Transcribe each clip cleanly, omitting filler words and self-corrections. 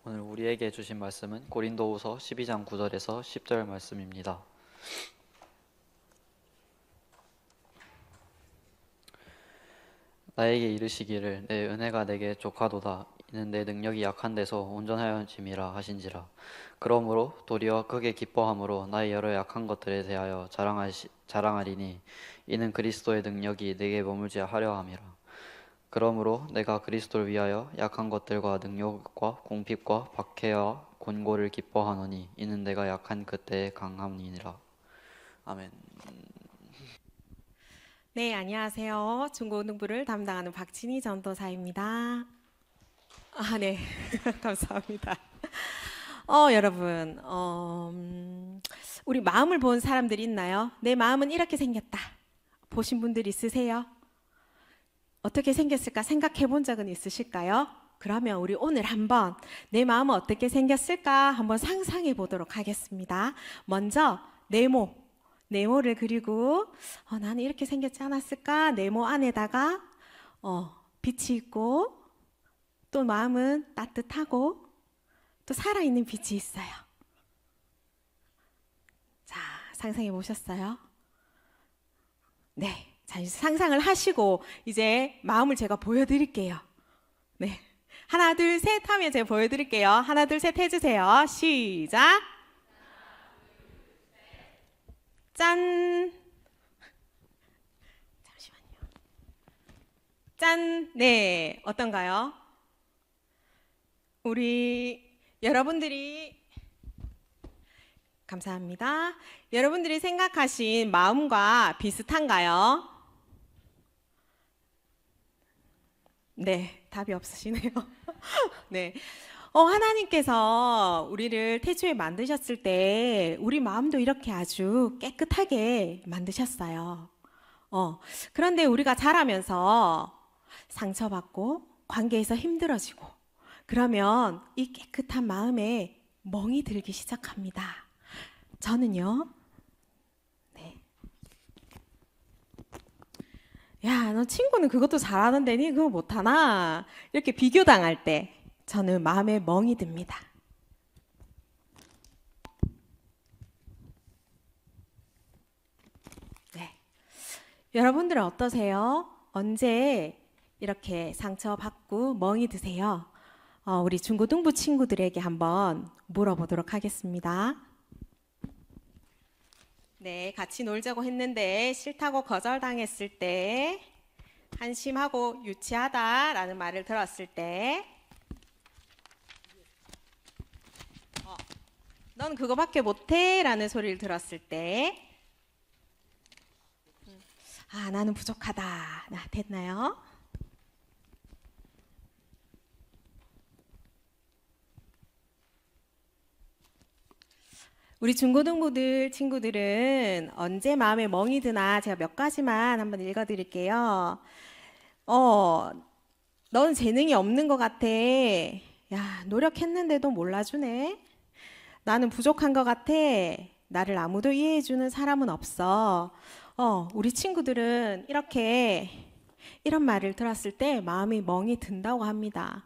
오늘 우리에게 주신 말씀은 고린도후서 12장 9절에서 10절 말씀입니다. 나에게 이르시기를 내 은혜가 내게 족하도다. 이는 내 능력이 약한 데서 온전하여짐이라 하신지라. 그러므로 도리어 크게 기뻐함으로 나의 여러 약한 것들에 대하여 자랑하리니 이는 그리스도의 능력이 내게 머물지 하려 함이라. 그러므로 내가 그리스도를 위하여 약한 것들과 능력과 궁핍과 박해와 곤고를 기뻐하노니 이는 내가 약한 그때에 강함이니라. 아멘. 네, 안녕하세요. 중고등부를 담당하는 박진희 전도사입니다. 네, 감사합니다. 여러분, 우리 마음을 본 사람들이 있나요? 내 마음은 이렇게 생겼다. 보신 분들 있으세요? 어떻게 생겼을까 생각해 본 적은 있으실까요? 그러면 우리 오늘 한번 내 마음은 어떻게 생겼을까 한번 상상해 보도록 하겠습니다. 먼저 네모를 그리고 나는 이렇게 생겼지 않았을까? 네모 안에다가 빛이 있고 또 마음은 따뜻하고 또 살아있는 빛이 있어요. 자, 상상해 보셨어요? 네. 자, 이제 상상을 하시고 이제 마음을 제가 보여드릴게요. 네. 하나, 둘, 셋 하면 제가 보여드릴게요. 하나, 둘, 셋 해주세요. 시작. 짠. 잠시만요. 짠. 네. 어떤가요? 우리 여러분들이 감사합니다. 여러분들이 생각하신 마음과 비슷한가요? 네, 답이 없으시네요. 네. 하나님께서 우리를 태초에 만드셨을 때 우리 마음도 이렇게 아주 깨끗하게 만드셨어요. 그런데 우리가 자라면서 상처받고 관계에서 힘들어지고 그러면 이 깨끗한 마음에 멍이 들기 시작합니다. 저는요, 네. 야, 너 친구는 그것도 잘하는데 니 그거 못하나? 이렇게 비교당할 때 저는 마음에 멍이 듭니다. 네. 여러분들은 어떠세요? 언제 이렇게 상처받고 멍이 드세요? 우리 중고등부 친구들에게 한번 물어보도록 하겠습니다. 네, 같이 놀자고 했는데 싫다고 거절당했을 때, 한심하고 유치하다라는 말을 들었을 때, 넌 그거밖에 못해 라는 소리를 들었을 때, 나는 부족하다. 됐나요? 우리 중고등부들 친구들은 언제 마음에 멍이 드나 제가 몇 가지만 한번 읽어드릴게요. 넌 재능이 없는 것 같아. 야, 노력했는데도 몰라주네. 나는 부족한 것 같아. 나를 아무도 이해해주는 사람은 없어. 우리 친구들은 이런 말을 들었을 때 마음이 멍이 든다고 합니다.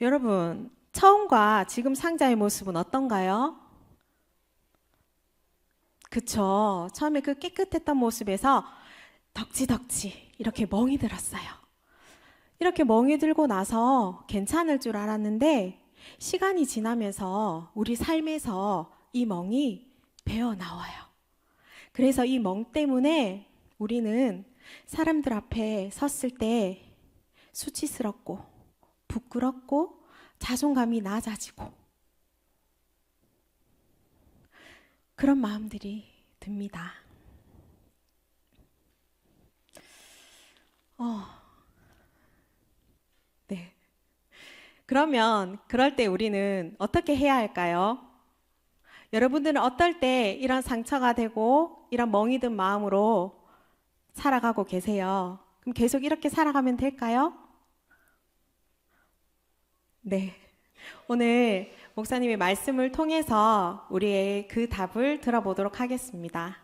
여러분, 처음과 지금 상자의 모습은 어떤가요? 그쵸. 처음에 그 깨끗했던 모습에서 덕지덕지 이렇게 멍이 들었어요. 이렇게 멍이 들고 나서 괜찮을 줄 알았는데 시간이 지나면서 우리 삶에서 이 멍이 배어 나와요. 그래서 이 멍 때문에 우리는 사람들 앞에 섰을 때 수치스럽고 부끄럽고 자존감이 낮아지고 그런 마음들이 듭니다. 네. 그러면 그럴 때 우리는 어떻게 해야 할까요? 여러분들은 어떨 때 이런 상처가 되고 이런 멍이 든 마음으로 살아가고 계세요? 그럼 계속 이렇게 살아가면 될까요? 네. 오늘 목사님의 말씀을 통해서 우리의 그 답을 들어보도록 하겠습니다.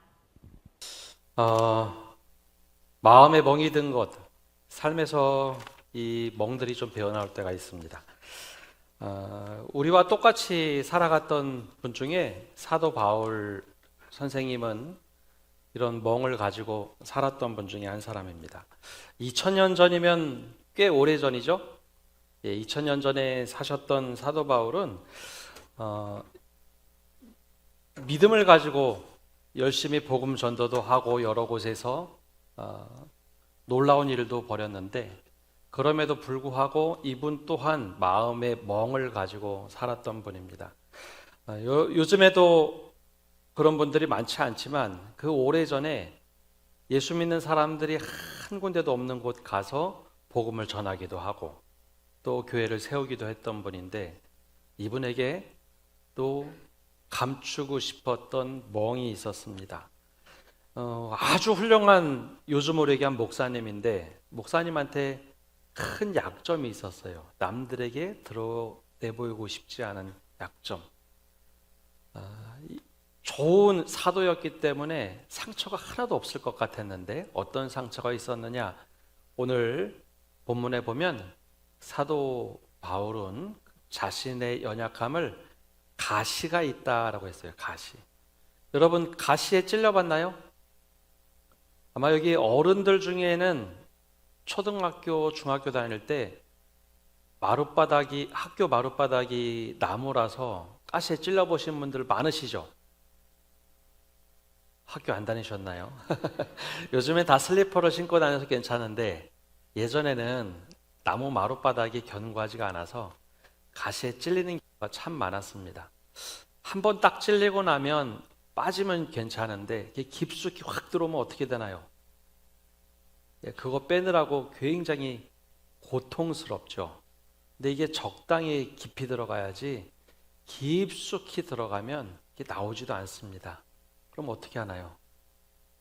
마음에 멍이 든 것, 삶에서 이 멍들이 좀 배어나올 때가 있습니다. 우리와 똑같이 살아갔던 분 중에 사도 바울 선생님은 이런 멍을 가지고 살았던 분 중에 한 사람입니다. 2000년 전이면 꽤 오래 전이죠. 2000년 전에 사셨던 사도 바울은 믿음을 가지고 열심히 복음 전도도 하고 여러 곳에서 놀라운 일도 벌였는데, 그럼에도 불구하고 이분 또한 마음의 멍을 가지고 살았던 분입니다. 요즘에도 그런 분들이 많지 않지만 그 오래전에 예수 믿는 사람들이 한 군데도 없는 곳 가서 복음을 전하기도 하고 또 교회를 세우기도 했던 분인데, 이분에게 또 감추고 싶었던 멍이 있었습니다. 아주 훌륭한 요즘으로 얘기한 목사님인데, 목사님한테 큰 약점이 있었어요. 남들에게 드러내보이고 싶지 않은 약점. 좋은 사도였기 때문에 상처가 하나도 없을 것 같았는데 어떤 상처가 있었느냐? 오늘 본문에 보면 사도 바울은 자신의 연약함을 가시가 있다라고 했어요. 가시. 여러분, 가시에 찔려봤나요? 아마 여기 어른들 중에는 초등학교, 중학교 다닐 때 학교 마룻바닥이 나무라서 가시에 찔려보신 분들 많으시죠? 학교 안 다니셨나요? 요즘에 다 슬리퍼를 신고 다녀서 괜찮은데, 예전에는 나무 마룻바닥이 견고하지가 않아서 가시에 찔리는 경우가 참 많았습니다. 한 번 딱 찔리고 나면 빠지면 괜찮은데 이게 깊숙이 확 들어오면 어떻게 되나요? 그거 빼느라고 굉장히 고통스럽죠. 근데 이게 적당히 깊이 들어가야지 깊숙이 들어가면 이게 나오지도 않습니다. 그럼 어떻게 하나요?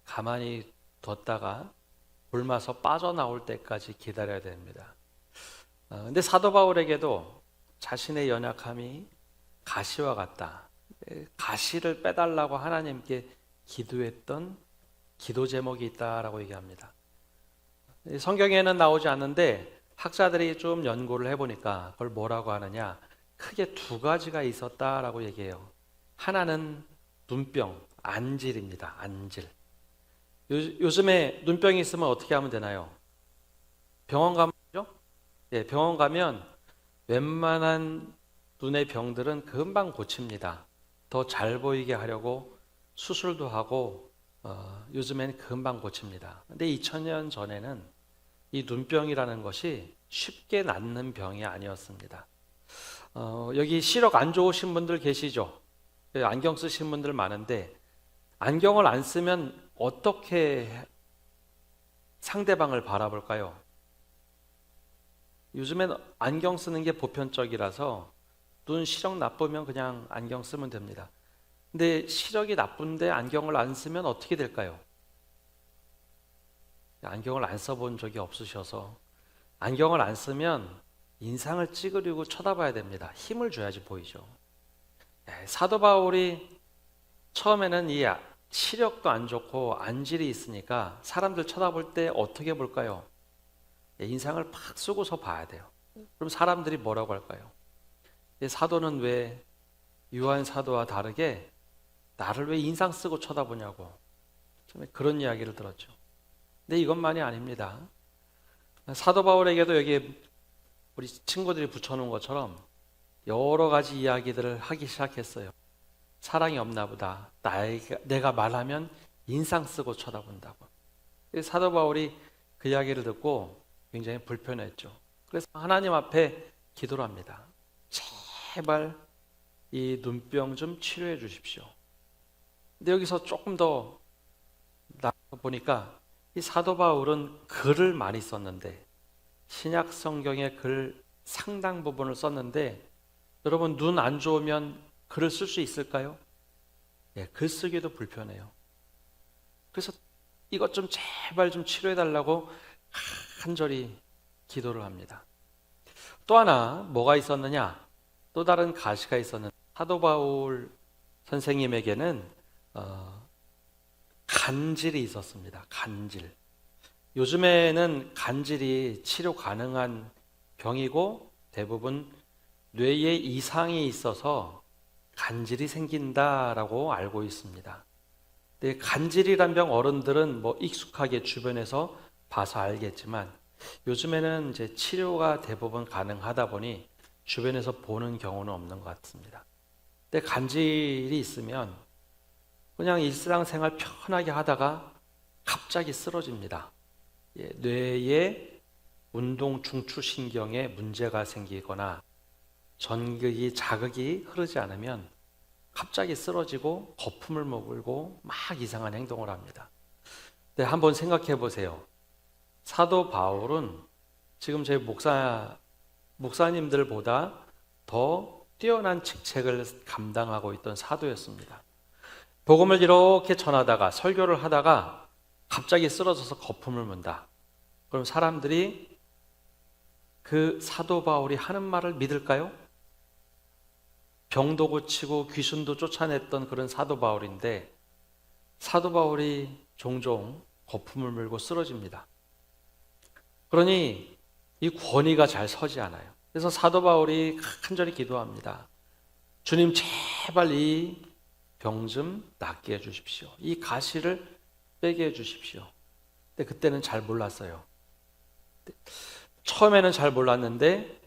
가만히 뒀다가 굶어서 빠져나올 때까지 기다려야 됩니다. 근데 사도 바울에게도 자신의 연약함이 가시와 같다. 가시를 빼달라고 하나님께 기도했던 기도 제목이 있다라고 얘기합니다. 성경에는 나오지 않는데 학자들이 좀 연구를 해보니까 그걸 뭐라고 하느냐, 크게 두 가지가 있었다라고 얘기해요. 하나는 눈병, 안질입니다. 안질. 요즘에 눈병이 있으면 어떻게 하면 되나요? 병원 가면요? 병원 가면 웬만한 눈의 병들은 금방 고칩니다. 더 잘 보이게 하려고 수술도 하고 요즘엔 금방 고칩니다. 근데 2000년 전에는 이 눈병이라는 것이 쉽게 낫는 병이 아니었습니다. 여기 시력 안 좋으신 분들 계시죠? 안경 쓰신 분들 많은데, 안경을 안 쓰면 어떻게 상대방을 바라볼까요? 요즘엔 안경 쓰는 게 보편적이라서 눈 시력 나쁘면 그냥 안경 쓰면 됩니다. 근데 시력이 나쁜데 안경을 안 쓰면 어떻게 될까요? 안경을 안 써본 적이 없으셔서, 안경을 안 쓰면 인상을 찌그리고 쳐다봐야 됩니다. 힘을 줘야지 보이죠. 사도 바울이 처음에는 이 시력도 안 좋고 안질이 있으니까 사람들 쳐다볼 때 어떻게 볼까요? 인상을 팍 쓰고서 봐야 돼요. 그럼 사람들이 뭐라고 할까요? 사도는 왜 요한 사도와 다르게 나를 왜 인상 쓰고 쳐다보냐고, 그런 이야기를 들었죠. 근데 이것만이 아닙니다. 사도 바울에게도 여기 우리 친구들이 붙여놓은 것처럼 여러 가지 이야기들을 하기 시작했어요. 사랑이 없나 보다. 내가 말하면 인상 쓰고 쳐다본다고. 사도 바울이 그 이야기를 듣고 굉장히 불편했죠. 그래서 하나님 앞에 기도를 합니다. 제발 이 눈병 좀 치료해 주십시오. 근데 여기서 조금 더 나가 보니까 이 사도 바울은 글을 많이 썼는데, 신약 성경의 글 상당 부분을 썼는데, 여러분 눈 안 좋으면 글을 쓸 수 있을까요? 글 쓰기도 불편해요. 그래서 이것 좀 제발 좀 치료해 달라고 간절히 기도를 합니다. 또 하나 뭐가 있었느냐? 또 다른 가시가 있었는데, 사도 바울 선생님에게는 간질이 있었습니다. 간질. 요즘에는 간질이 치료 가능한 병이고 대부분 뇌에 이상이 있어서 간질이 생긴다라고 알고 있습니다. 근데 간질이란 병 어른들은 뭐 익숙하게 주변에서 봐서 알겠지만 요즘에는 이제 치료가 대부분 가능하다 보니 주변에서 보는 경우는 없는 것 같습니다. 근데 간질이 있으면 그냥 일상생활 편하게 하다가 갑자기 쓰러집니다. 예, 뇌에 운동 중추신경에 문제가 생기거나 전극이 자극이 흐르지 않으면 갑자기 쓰러지고 거품을 머금고 막 이상한 행동을 합니다. 네, 한번 생각해 보세요. 사도 바울은 지금 저희 목사님들보다 더 뛰어난 직책을 감당하고 있던 사도였습니다. 복음을 이렇게 전하다가 설교를 하다가 갑자기 쓰러져서 거품을 문다. 그럼 사람들이 그 사도 바울이 하는 말을 믿을까요? 병도 고치고 귀신도 쫓아냈던 그런 사도 바울인데 사도 바울이 종종 거품을 물고 쓰러집니다. 그러니 이 권위가 잘 서지 않아요. 그래서 사도 바울이 간절히 기도합니다. 주님 제발 이 병 좀 낫게 해주십시오. 이 가시를 빼게 해주십시오. 근데 그때는 잘 몰랐어요. 처음에는 잘 몰랐는데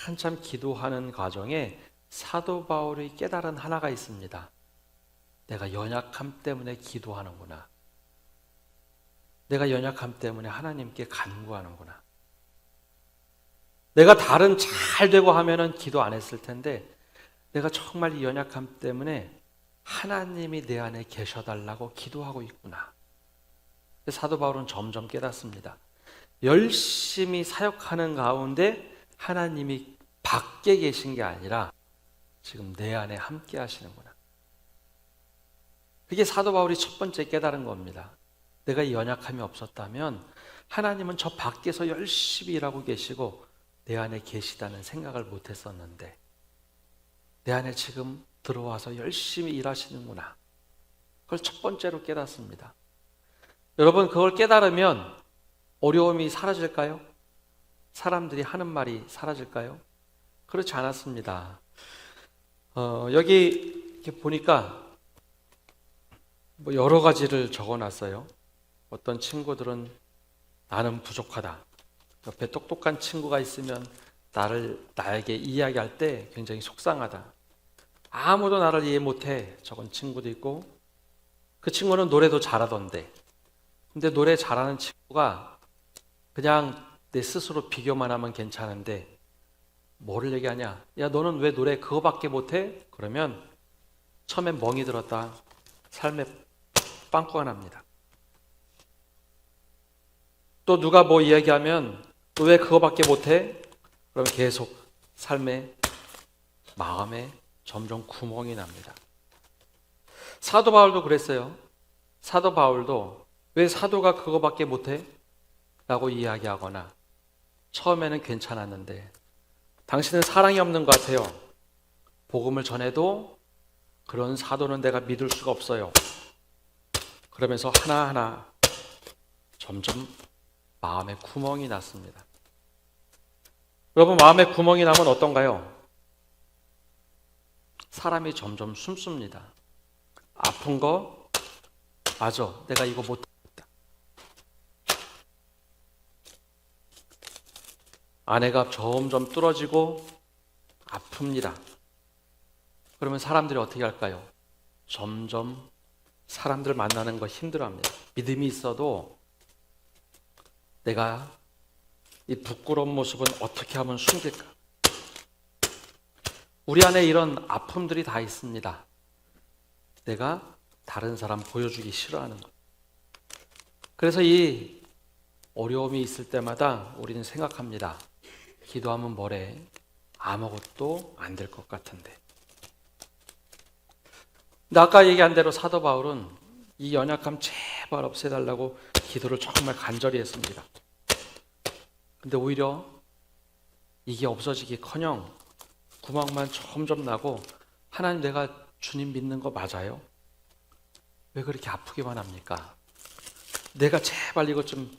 한참 기도하는 과정에 사도 바울이 깨달은 하나가 있습니다. 내가 연약함 때문에 기도하는구나. 내가 연약함 때문에 하나님께 간구하는구나. 내가 다른 잘 되고 하면은 기도 안 했을 텐데 내가 정말 이 연약함 때문에 하나님이 내 안에 계셔달라고 기도하고 있구나. 사도 바울은 점점 깨닫습니다. 열심히 사역하는 가운데 하나님이 밖에 계신 게 아니라 지금 내 안에 함께 하시는구나. 그게 사도 바울이 첫 번째 깨달은 겁니다. 내가 이 연약함이 없었다면 하나님은 저 밖에서 열심히 일하고 계시고 내 안에 계시다는 생각을 못했었는데 내 안에 지금 들어와서 열심히 일하시는구나. 그걸 첫 번째로 깨닫습니다. 여러분, 그걸 깨달으면 어려움이 사라질까요? 사람들이 하는 말이 사라질까요? 그렇지 않았습니다. 여기 이렇게 보니까 뭐 여러 가지를 적어놨어요. 어떤 친구들은 나는 부족하다. 옆에 똑똑한 친구가 있으면 나에게 이야기할 때 굉장히 속상하다. 아무도 나를 이해 못해. 적은 친구도 있고 그 친구는 노래도 잘하던데. 근데 노래 잘하는 친구가 그냥 내 스스로 비교만 하면 괜찮은데 뭐를 얘기하냐? 야, 너는 왜 노래 그거밖에 못해? 그러면 처음엔 멍이 들었다. 삶에 빵꾸가 납니다. 또 누가 뭐 이야기하면 너 왜 그거밖에 못해? 그러면 계속 삶에 마음에 점점 구멍이 납니다. 사도 바울도 그랬어요. 사도 바울도 왜 사도가 그거밖에 못해? 라고 이야기하거나 처음에는 괜찮았는데 당신은 사랑이 없는 것 같아요. 복음을 전해도 그런 사도는 내가 믿을 수가 없어요. 그러면서 하나하나 점점 마음에 구멍이 났습니다. 여러분, 마음에 구멍이 나면 어떤가요? 사람이 점점 숨습니다. 아픈 거 맞아. 내가 이거 못했다. 아내가 점점 뚫어지고 아픕니다. 그러면 사람들이 어떻게 할까요? 점점 사람들 만나는 거 힘들어합니다. 믿음이 있어도 내가 이 부끄러운 모습은 어떻게 하면 숨길까? 우리 안에 이런 아픔들이 다 있습니다. 내가 다른 사람 보여주기 싫어하는 것. 그래서 이 어려움이 있을 때마다 우리는 생각합니다. 기도하면 뭐래? 아무것도 안 될 것 같은데. 근데 아까 얘기한 대로 사도 바울은 이 연약함 제발 없애달라고 기도를 정말 간절히 했습니다. 근데 오히려 이게 없어지기커녕 구멍만 점점 나고 하나님 내가 주님 믿는 거 맞아요? 왜 그렇게 아프기만 합니까? 내가 제발 이것 좀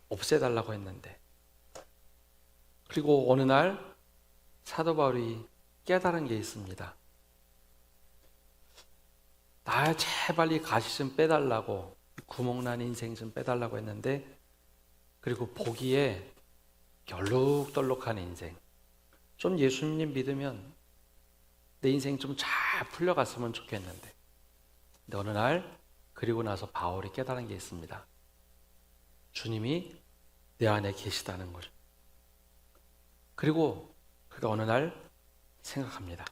없애달라고 했는데. 그리고 어느 날 사도 바울이 깨달은 게 있습니다. 나 제발 이 가시 좀 빼달라고, 구멍난 인생 좀 빼달라고 했는데, 그리고 보기에 얼룩덜룩한 인생, 좀 예수님 믿으면 내 인생 좀 잘 풀려갔으면 좋겠는데, 근데 어느 날 그리고 나서 바울이 깨달은 게 있습니다. 주님이 내 안에 계시다는 걸. 그리고 그가 어느 날 생각합니다.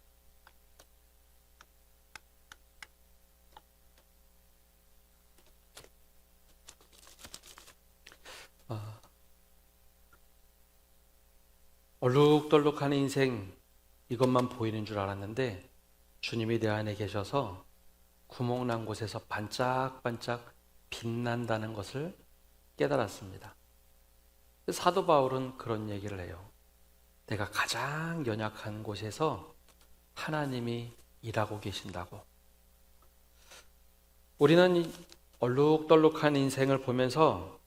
얼룩덜룩한 인생, 이것만 보이는 줄 알았는데 주님이 내 안에 계셔서 구멍난 곳에서 반짝반짝 빛난다는 것을 깨달았습니다. 사도 바울은 그런 얘기를 해요. 내가 가장 연약한 곳에서 하나님이 일하고 계신다고. 우리는 이 얼룩덜룩한 인생을 보면서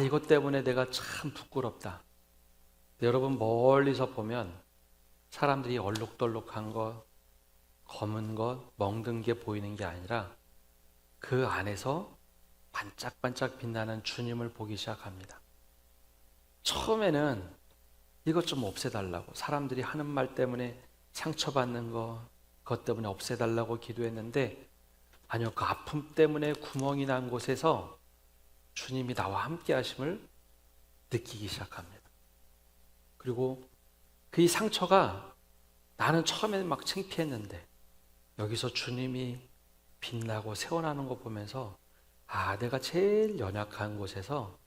이것 때문에 내가 참 부끄럽다. 여러분, 멀리서 보면 사람들이 얼룩덜룩한 것, 검은 것, 멍든 게 보이는 게 아니라 그 안에서 반짝반짝 빛나는 주님을 보기 시작합니다. 처음에는 이것 좀 없애달라고, 사람들이 하는 말 때문에 상처받는 것, 그것 때문에 없애달라고 기도했는데, 아니요, 그 아픔 때문에 구멍이 난 곳에서 주님이 나와 함께 하심을 느끼기 시작합니다. 그리고 그 상처가, 나는 처음에는 막 창피했는데 여기서 주님이 빛나고 새어나는 거 보면서 내가 제일 연약한 곳에서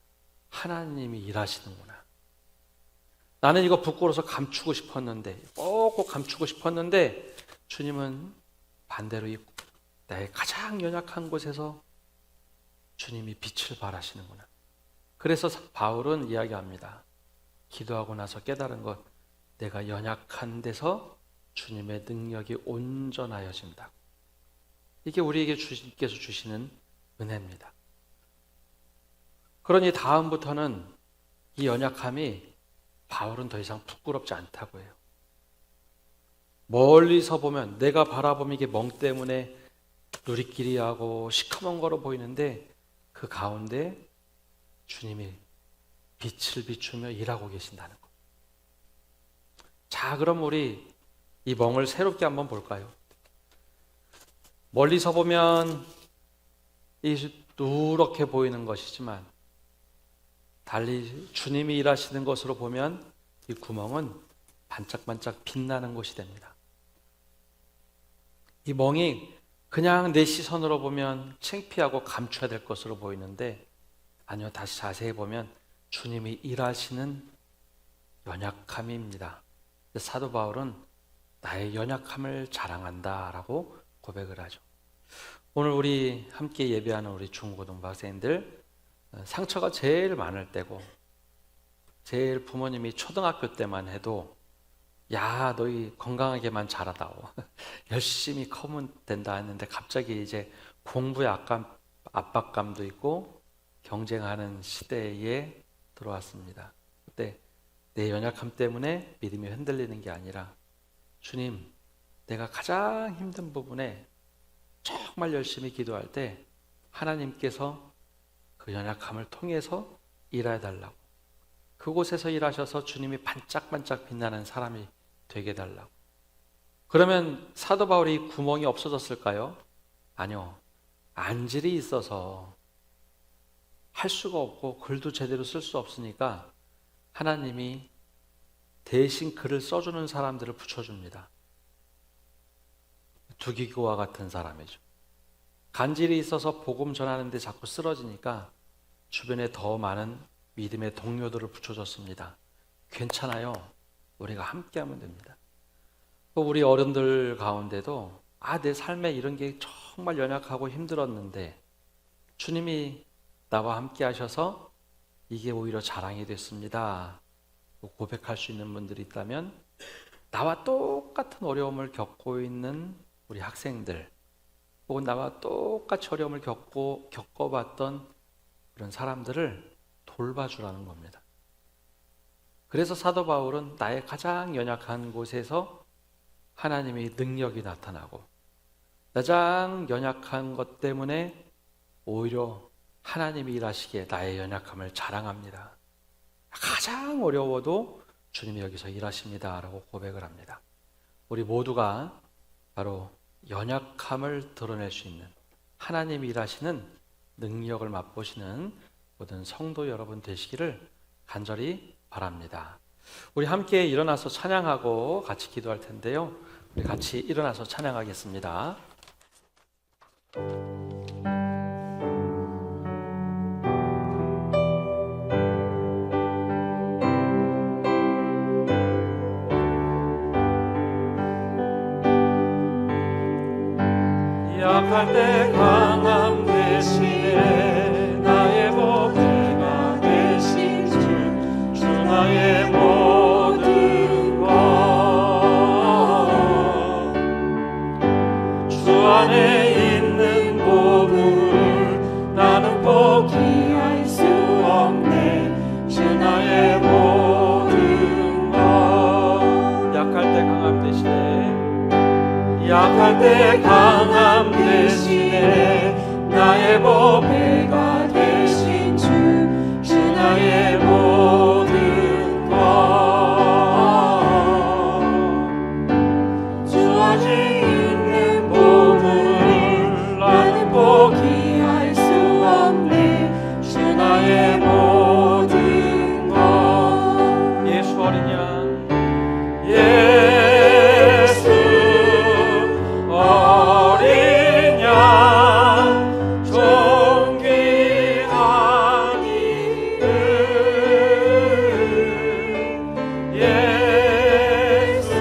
하나님이 일하시는구나. 나는 이거 부끄러워서 감추고 싶었는데, 꼭꼭 감추고 싶었는데 주님은 반대로 나의 가장 연약한 곳에서 주님이 빛을 발하시는구나. 그래서 바울은 이야기합니다. 기도하고 나서 깨달은 것, 내가 연약한 데서 주님의 능력이 온전하여진다. 이게 우리에게 주님께서 주시는 은혜입니다. 그러니 다음부터는 이 연약함이 바울은 더 이상 부끄럽지 않다고 해요. 멀리서 보면, 내가 바라보면 이게 멍 때문에 누리끼리하고 시커먼 거로 보이는데 그 가운데 주님이 빛을 비추며 일하고 계신다는 것. 자, 그럼 우리 이 멍을 새롭게 한번 볼까요? 멀리서 보면 이 누렇게 보이는 것이지만 달리 주님이 일하시는 것으로 보면 이 구멍은 반짝반짝 빛나는 곳이 됩니다. 이 멍이 그냥 내 시선으로 보면 창피하고 감춰야 될 것으로 보이는데, 아니요, 다시 자세히 보면 주님이 일하시는 연약함입니다. 사도 바울은 나의 연약함을 자랑한다라고 고백을 하죠. 오늘 우리 함께 예배하는 우리 중고등부 학생들, 상처가 제일 많을 때고, 제일 부모님이 초등학교 때만 해도 야, 너희 건강하게만 자라다오, 열심히 커면 된다 했는데 갑자기 이제 공부에 압박감도 있고 경쟁하는 시대에 들어왔습니다. 그때 내 연약함 때문에 믿음이 흔들리는 게 아니라, 주님, 내가 가장 힘든 부분에 정말 열심히 기도할 때 하나님께서 그 연약함을 통해서 일해달라고, 그곳에서 일하셔서 주님이 반짝반짝 빛나는 사람이 되게 해달라고. 그러면 사도 바울이 구멍이 없어졌을까요? 아니요, 안질이 있어서 할 수가 없고 글도 제대로 쓸 수 없으니까 하나님이 대신 글을 써주는 사람들을 붙여줍니다. 두기고와 같은 사람이죠. 간질이 있어서 복음 전하는데 자꾸 쓰러지니까 주변에 더 많은 믿음의 동료들을 붙여줬습니다. 괜찮아요, 우리가 함께하면 됩니다. 또 우리 어른들 가운데도 내 삶에 이런 게 정말 연약하고 힘들었는데 주님이 나와 함께 하셔서 이게 오히려 자랑이 됐습니다, 고백할 수 있는 분들이 있다면, 나와 똑같은 어려움을 겪고 있는 우리 학생들, 혹은 나와 똑같이 어려움을 겪어봤던 그런 사람들을 돌봐주라는 겁니다. 그래서 사도 바울은 나의 가장 연약한 곳에서 하나님의 능력이 나타나고 가장 연약한 것 때문에 오히려 하나님이 일하시기에 나의 연약함을 자랑합니다. 가장 어려워도 주님이 여기서 일하십니다 라고 고백을 합니다. 우리 모두가 바로 연약함을 드러낼 수 있는 하나님이 일하시는 능력을 맛보시는 모든 성도 여러분 되시기를 간절히 바랍니다. 우리 함께 일어나서 찬양하고 같이 기도할 텐데요. 우리 같이 일어나서 찬양하겠습니다. 약할 때 강함 대신에 나의 보배가 되신 주 나의 모든 것 주 안에 있는 복을 나는 포기할 수 없네 주 나의 모든 것 약할 때 강함 대신에 약할 때 강함 대신에 나의 보배가 되신 주 나의 모든 것주 안에 있는 복을 나는 포기할 수 없네 주 나의 모든 것 예수 어린 양 어린 양 존귀한 이름 예수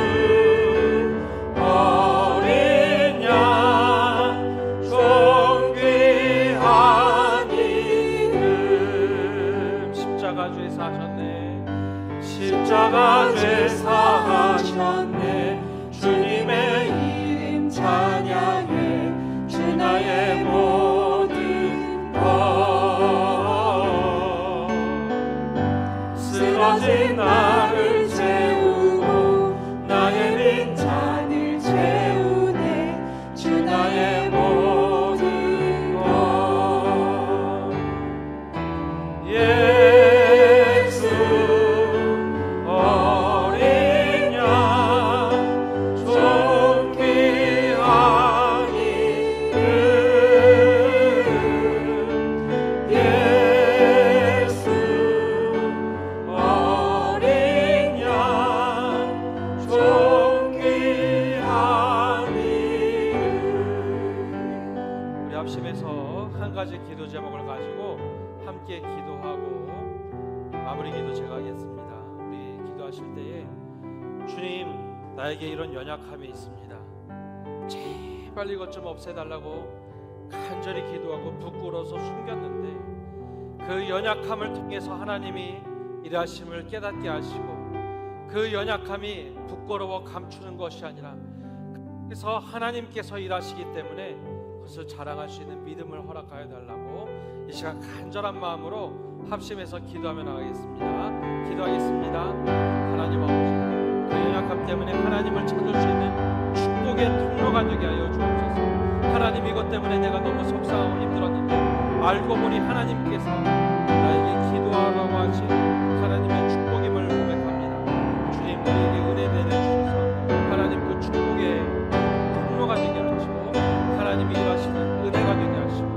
어린 양 존귀한 이름 십자가 죄사 하셨네 십자가 죄사 하셨네 주님의 이름 찬양해 주 나의 모든 것 쓰러진 나를 채우고 나의 빈잔을 채우네 주 나의 모든 것 예수 어린 양 존귀한 이름 예수 어린 양 존귀한 이름 우리 합심해서 한 가지 기도 제목을 가지고 함께 기도하고 마무리 기도 제가 하겠습니다. 우리 기도하실 때에 주님 나에게 이런 연약함이 있습니다. 제발 이것 좀 없애달라고 간절히 기도하고 부끄러워서 숨겼는데 그 연약함을 통해서 하나님이 일하심을 깨닫게 하시고 그 연약함이 부끄러워 감추는 것이 아니라 그래서 하나님께서 일하시기 때문에 그것을 자랑할 수 있는 믿음을 허락하여 달라고 이 시간 간절한 마음으로 합심해서 기도하며 나가겠습니다. 기도하겠습니다. 하나님 아버지 그 연약함 때문에 하나님을 찾을 수 있는 축복의 통로가 되게 하여 주옵소서. 하나님 이것 때문에 내가 너무 속상하고 힘들었는데 알고 보니 하나님께서 나에게 기도하라고 하신 하나님의 축복임을 고백합니다. 주님 우리에게 은혜 내려주셔서 하나님 그 축복의 통로가 되게 하시고 하나님이 일하시는 은혜가 되게 하시고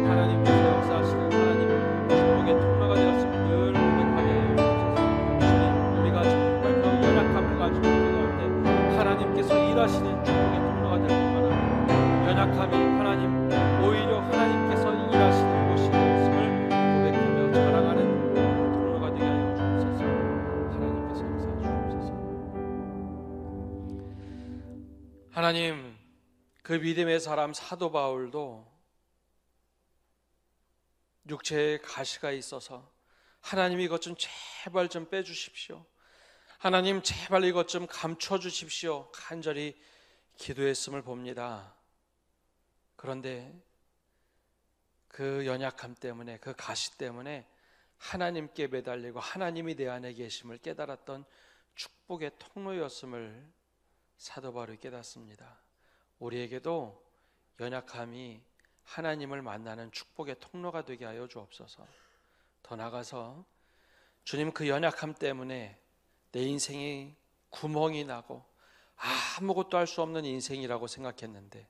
하나님께서 역사하시는 하나님 축복의 통로가 되었음을 늘 고백하게 하여 주옵소서. 주님 우리가 정말 그 연약함을 가지고 기도할 때 하나님께서 일하시는 축복의 통로가 될 것만 하고 연약함이 하나님 오히려 하나님께서 일하시는 곳이 되었음을 고백하며 자랑하는 통로가 되게 하여 주옵소서. 하나님께서 역사해 주옵소서. 하나님 그 믿음의 사람 사도 바울도 육체에 가시가 있어서 하나님 이것 좀 제발 좀 빼주십시오. 하나님 제발 이것 좀 감춰주십시오. 간절히 기도했음을 봅니다. 그런데 그 연약함 때문에 그 가시 때문에 하나님께 매달리고 하나님이 내 안에 계심을 깨달았던 축복의 통로였음을 사도 바울이 깨닫습니다. 우리에게도 연약함이 하나님을 만나는 축복의 통로가 되게 하여 주옵소서. 더 나아가서 주님, 그 연약함 때문에 내 인생이 구멍이 나고 아무것도 할 수 없는 인생이라고 생각했는데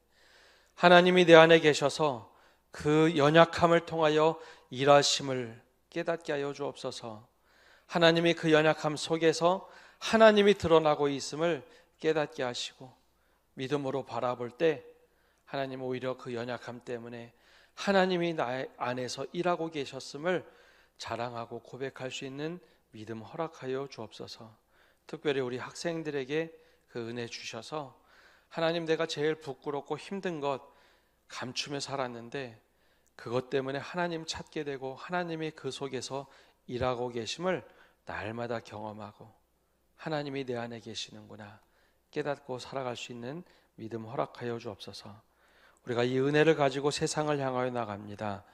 하나님이 내 안에 계셔서 그 연약함을 통하여 일하심을 깨닫게 하여 주옵소서. 하나님이 그 연약함 속에서 하나님이 드러나고 있음을 깨닫게 하시고 믿음으로 바라볼 때 하나님 오히려 그 연약함 때문에 하나님이 나 안에서 일하고 계셨음을 자랑하고 고백할 수 있는 믿음 허락하여 주옵소서. 특별히 우리 학생들에게 그 은혜 주셔서 하나님, 내가 제일 부끄럽고 힘든 것 감추며 살았는데 그것 때문에 하나님 찾게 되고 하나님이 그 속에서 일하고 계심을 날마다 경험하고 하나님이 내 안에 계시는구나 깨닫고 살아갈 수 있는 믿음 허락하여 주옵소서. 우리가 이 은혜를 가지고 세상을 향하여 나갑니다.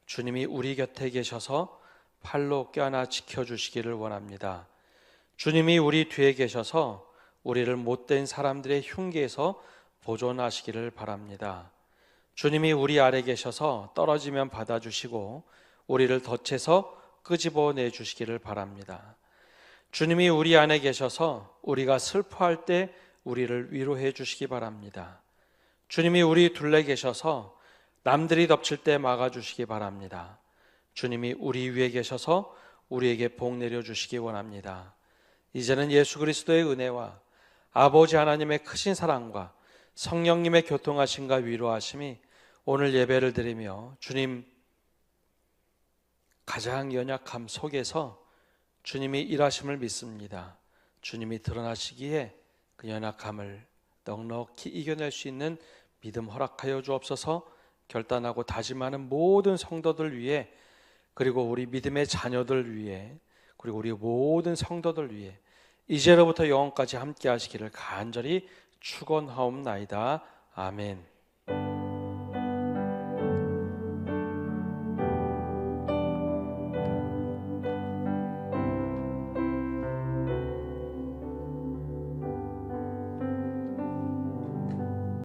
주님이 우리 곁에 계셔서 팔로 껴안아 지켜주시기를 원합니다. 주님이 우리 뒤에 계셔서 우리를 못된 사람들의 흉계에서 보존하시기를 바랍니다. 주님이 우리 아래 계셔서 떨어지면 받아주시고 우리를 덫에서 끄집어내 주시기를 바랍니다. 주님이 우리 안에 계셔서 우리가 슬퍼할 때 우리를 위로해 주시기 바랍니다. 주님이 우리 둘레 계셔서 남들이 덮칠 때 막아주시기 바랍니다. 주님이 우리 위에 계셔서 우리에게 복 내려주시기 원합니다. 이제는 예수 그리스도의 은혜와 아버지 하나님의 크신 사랑과 성령님의 교통하심과 위로하심이 오늘 예배를 드리며 주님 가장 연약함 속에서 주님이 일하심을 믿습니다. 주님이 드러나시기에 그 연약함을 넉넉히 이겨낼 수 있는 믿음 허락하여 주옵소서. 결단하고 다짐하는 모든 성도들 위해, 그리고 우리 믿음의 자녀들 위해, 그리고 우리 모든 성도들 위해 이제로부터 영원까지 함께 하시기를 간절히 축원하옵나이다. 아멘.